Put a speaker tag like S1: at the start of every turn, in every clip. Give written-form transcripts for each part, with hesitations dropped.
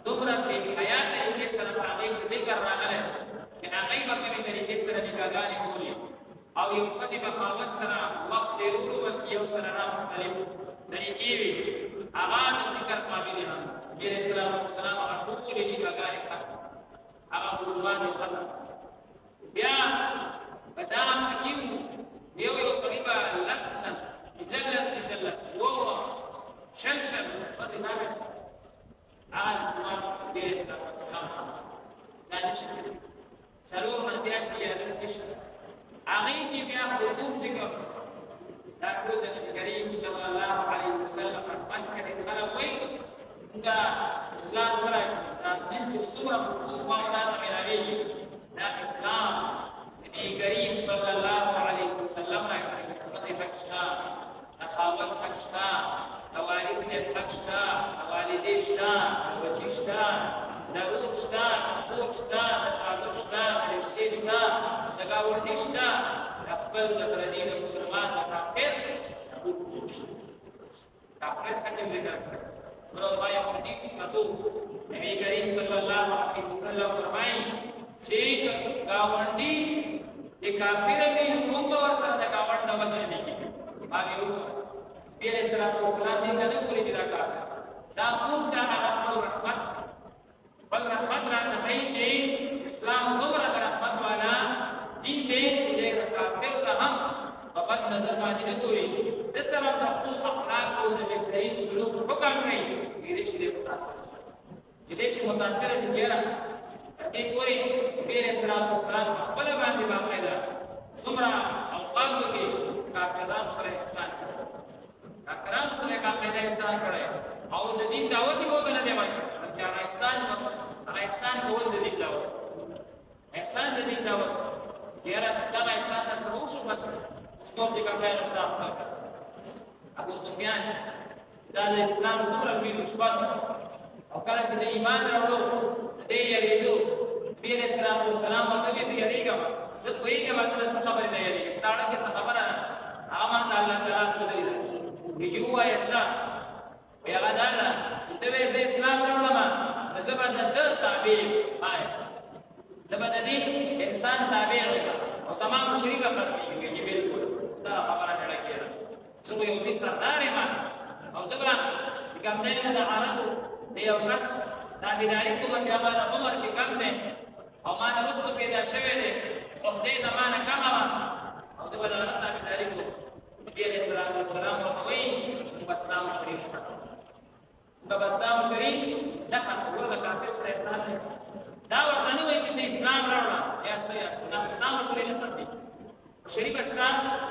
S1: دومره بې حیا طریقې سره په هغې کې ذکر راغلی چې هغه هغې به کومې طریقې سره نکاحګانې کولې او یو ښځې به خاوند سره وخت تېرولو به یو سره نه مختلف طریقې وي هغه د ذکر قابلې هم نبي علیه السلام هغه ټولې نکاحګانې ختم هغه مسلمان یې ختم بیا به دا حکیم یو سړي به لس پنځلس اووه شل ښځې نامې هغه مسلمان نبي علیه السلام دا نشي کېدلی څلور نه زیات اجازه نشته هغې کې بیا حقوق ذکر شو دا ټول د نبي کریم صلی الله علیه وسلم خدمت کړي خلک وایي موږ اسلام سره نن چې څومره حقوق ماولانا ملاویږي دا اسلام نبي کریم صلی الله علیه وسلم راکړي د ښځې حق شته د خاوند حق شته د والد صاحب حق شته د والدې شته د بچي شته د رور شته د خور شته د تعلق شته د رشتې شته د ګاونډي شته د خپل د پردي د مسلمان د کافر کافر ختم لیکل ورو باندې حدیث متو نبی کریم صلی الله علیه وسلم فرمایي چې ګاونډي د کافر به کوم ور سره د ګاونډ نه بدل نه کیږي باندې وګورئ پیغمبر صلی الله علیه وسلم دې نه ګوري چې دا کافر دا کوم ته خپل رحمت بل رحمت را نخی چې اسلام دومره رحمت والا دین دی چې د کافر ته هم په بد نظر باندې نه ګوري د سره د خپل اخلاق او د بهترین سلوک حکم کوي دې شي متاثر دي کېره دې ګوري پیغمبر صلی الله علیه وسلم خپل باندې باقاعده څومره اوقاتو کې کافرانو سره احسان کړی او د دین دعوت یې وکړه دی وایي چې احسان کول د دین دعوت احسان د دین دعوت یاره دا احسان تر سره وشو بس څوک چې کوم ځای مستاف ابو سفیان دا د اسلام څومره لوی دشمن او کله چې د ایمان راوړو دې یریدو نبی علیه السلام ورته ویل چې یریږم زه پوهېږم ته څه خبرې نه یریږې ستا کې څه خبره ده هغه ما ته الله تعالی ښودلې ده چې ووایه څه وایي هغه دا ده ته وایې زه اسلام راوړم نو زه به د ده تابع وایه زه به د دې انسان تابع ویم او زما مشري به ختمېږي چې بلکل دا خبره نړۍ کېده زه به یو سردار یم او زه به کوم ځای نه د عربو د یو کس تابعداري کوم چې هغه د عمر کې کم دی او ما نه وروسته پیدا شوی دی عهدې د ما نه کمه وه او زه به د هغه تابعداري کوم نبي علیه السلام ورته وایي موږ به ستا مشري نه ختمو موږ به ستا مشري نه ختمو ګوره د کافر سره احسان دی دا ورته نه وایي چې ته اسلام راوړه یا څه دا ستا مشري نه ختمېږي مشري به ستا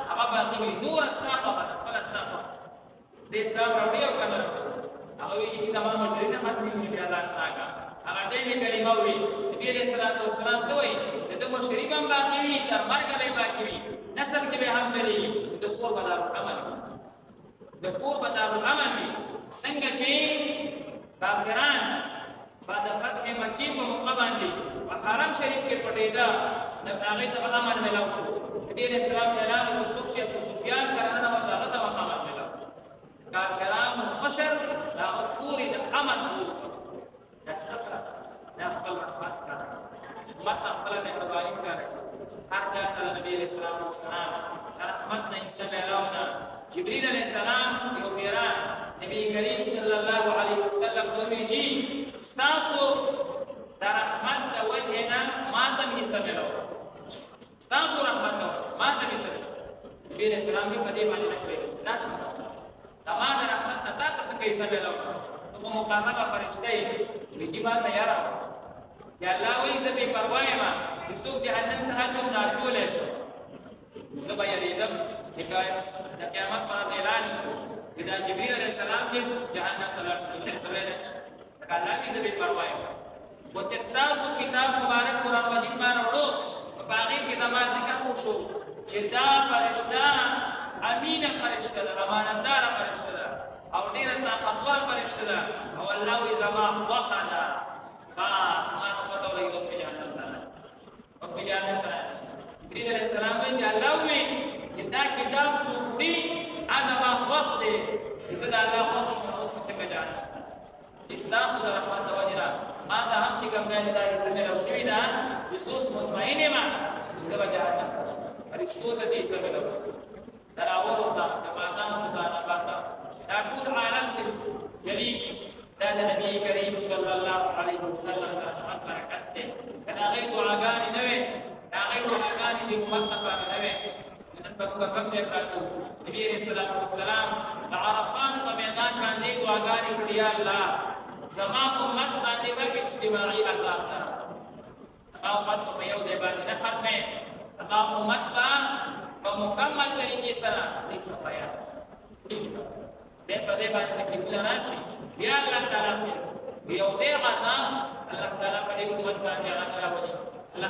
S1: هغه باقي وي نوره ستا خبره خپله ستا خبره د اسلام راوړي او که نه راوړي هغه وایي چې زما مشري نه ختمېږي نو بیا دا ستا کار هغه ټیم یې کلمه ووایي نبي علیه السلام څه وایي د ده مشري به هم باقي وي تر مرګه به یې باقي وي نسل کې به هم چلېږي د کور به دارالامن وي د کور به دارالامن وي څنګه چې کافران بعد فتح مکې په موقع باندې په حرم شریف کې پټېده هغې ته به امن میلاو شو نبي علیه السلام اعلان وکړو څوک چې ابو سفیان کرنه وه هغه ته به امن میلاو کافرانو مشر د هغه پورې د امن کور دا څه کړه دا خپل رحمت ښکاره امت ته خپله مهرباني ښکاره هر چا ته د نبي علیه السلام د رحمت نه حصه میلاو ده جبریل علیه السلام یو پیران نبی کریم صلی الله علیه وسلم دویجی ستاسو د رحمت د وجه نه ما ته حصه میلاو ستاسو رحمت د ما ته حصه میلاو نبی علیه السلام یې په دې باندې نه کړی دا څه د ما د رحمت نه تا ته څنګه حصه میلاو شو ته خو مقربه فرشته یې ویجي ما ته یاره چې الله وایي زه بې پروا یم چې څوک جهنم ته اچوم نو اچولی شو زه به یېرېدم چې د قیامت په ورځ اعلان وکړو چې دا جبریل علیه السلام چې جهنم ته لاړ شو نو زه به لکه الله وایي زه بې پروا یم خو چې ستاسو کتاب مبارک قرآن مجید ما راوړو په هغې کې زما ذکر وشو چې دا فرشته امینه فرشته ده امانتداره فرشته ده او ډېره طاقتور فرشته ده او الله وایي زما خوښه ده بس ما ته پته ولګي اوس مې جهنم ته اوس مې جهنم ته جبریل علیه السلام وایي چې الله وایي چې دا کتاب څوک وړي هغه زما خوښ دی چې زه د الله خوښ شوم نو اوس مې څنګه جهنم چې ستاسو د رحمت د وجې نه ما ته هم چې کوم ځای دا حصه میلاو شوې ده خصوص مطمئن ما چې زه به جهنم فرشتو ته دې سره ملو شم دراورو ته د بادامو ته نباته دا ټول عالم چې یلیږي دا د نبي کریم صلی الله علیه وسلم د رحمت برکت دی که د هغې دعاګانې نه وې د هغې دعاګانې د امت لپاره نه وې نن به موږ کوم ځای پراته نبي علیه الصلاة والسلام د عرفات په میدان باندې دعاګانې کړي یا الله زما امت باندې به اجتماعي عذاب نه زما امت به په یو ځای باندې نه ختمې زما امت به په مکمل طریقې سره دې صفایات دې په دې باندې تکلیفونه راشي بیا الله تعالی خیر یو ځای عذاب الله تعالی په دې امت باندې راغلی الله